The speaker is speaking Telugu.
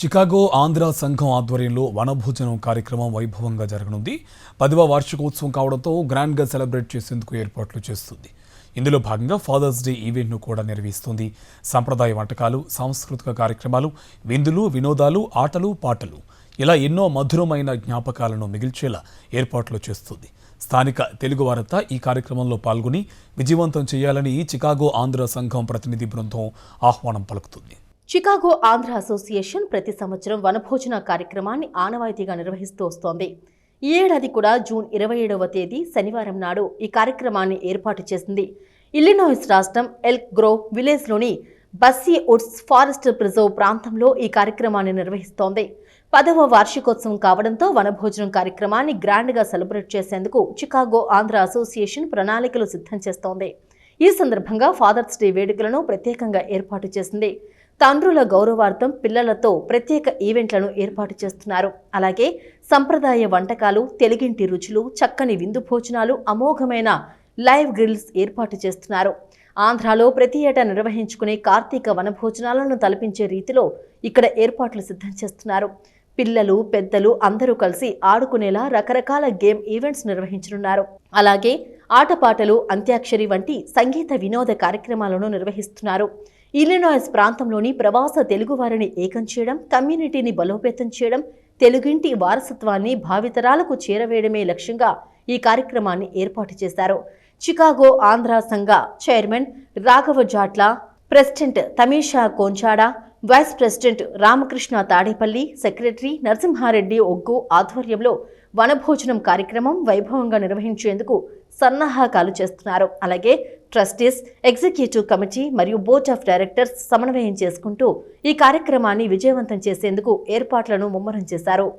చికాగో ఆంధ్ర సంఘం ఆధ్వర్యంలో వనభోజనం కార్యక్రమం వైభవంగా జరగనుంది. 10వ వార్షికోత్సవం కావడంతో గ్రాండ్గా సెలబ్రేట్ చేసేందుకు ఏర్పాట్లు చేస్తుంది. ఇందులో భాగంగా ఫాదర్స్ డే ఈవెంట్ను కూడా నిర్వహిస్తుంది. సంప్రదాయ వంటకాలు, సాంస్కృతిక కార్యక్రమాలు, విందులు, వినోదాలు, ఆటలు, పాటలు ఇలా ఎన్నో మధురమైన జ్ఞాపకాలను మిగిల్చేలా ఏర్పాట్లు చేస్తుంది. స్థానిక తెలుగు వారంతా ఈ కార్యక్రమంలో పాల్గొని విజయవంతం చేయాలని చికాగో ఆంధ్ర సంఘం ప్రతినిధి బృందం ఆహ్వానం పలుకుతుంది. చికాగో ఆంధ్ర అసోసియేషన్ ప్రతి సంవత్సరం వనభోజన కార్యక్రమాన్ని ఆనవాయితీగా నిర్వహిస్తూ వస్తోంది. ఈ ఏడాది కూడా జూన్ 27వ తేదీ శనివారం నాడు ఈ కార్యక్రమాన్ని ఏర్పాటు చేసింది. ఇల్లినాయిస్ రాష్ట్రం ఎల్క్ గ్రోవ్ విలేజ్లోని బస్సీ వుడ్స్ ఫారెస్ట్ ప్రిజర్వ్ ప్రాంతంలో ఈ కార్యక్రమాన్ని నిర్వహిస్తోంది. 10వ వార్షికోత్సవం కావడంతో వనభోజనం కార్యక్రమాన్ని గ్రాండ్గా సెలబ్రేట్ చేసేందుకు చికాగో ఆంధ్ర అసోసియేషన్ ప్రణాళికలు సిద్ధం చేస్తోంది. ఈ సందర్భంగా ఫాదర్స్ డే వేడుకలను ప్రత్యేకంగా ఏర్పాటు చేసింది. తండ్రుల గౌరవార్థం పిల్లలతో ప్రత్యేక ఈవెంట్లను ఏర్పాటు చేస్తున్నారు. అలాగే సంప్రదాయ వంటకాలు, తెలుగింటి రుచులు, చక్కని విందు భోజనాలు, అమోఘమైన లైవ్ గ్రిల్స్ ఏర్పాటు చేస్తున్నారు. ఆంధ్రాలో ప్రతి ఏటా నిర్వహించుకునే కార్తీక వనభోజనాలను తలపించే రీతిలో ఇక్కడ ఏర్పాట్లు సిద్ధం చేస్తున్నారు. పిల్లలు, పెద్దలు అందరూ కలిసి ఆడుకునేలా రకరకాల గేమ్ ఈవెంట్స్ నిర్వహించనున్నారు. అలాగే ఆటపాటలు, అంత్యాక్షరి వంటి సంగీత వినోద కార్యక్రమాలను నిర్వహిస్తున్నారు. ఇల్లినాయిస్ ప్రాంతంలోని ప్రవాస తెలుగువారిని ఏకం చేయడం, కమ్యూనిటీని బలోపేతం చేయడం, తెలుగింటి వారసత్వాన్ని భావితరాలకు చేరవేయడమే లక్ష్యంగా ఈ కార్యక్రమాన్ని ఏర్పాటు చేశారు. Chicago Andhra Sangha chairman Raghava Jatla, president Tamisha Konchada, vice president Ramakrishna Tadepalli, secretary Narasimha Reddy Oggu ఆధ్వర్యంలో వనభోజనం కార్యక్రమం వైభవంగా నిర్వహించేందుకు సన్నాహకాలు చేస్తున్నారు. అలాగే ట్రస్టీస్, ఎగ్జిక్యూటివ్ కమిటీ మరియు బోర్డ్ ఆఫ్ డైరెక్టర్స్ సమన్వయం చేసుకుంటూ ఈ కార్యక్రమాన్ని విజయవంతం చేసేందుకు ఏర్పాట్లను ముమ్మరం చేశారు.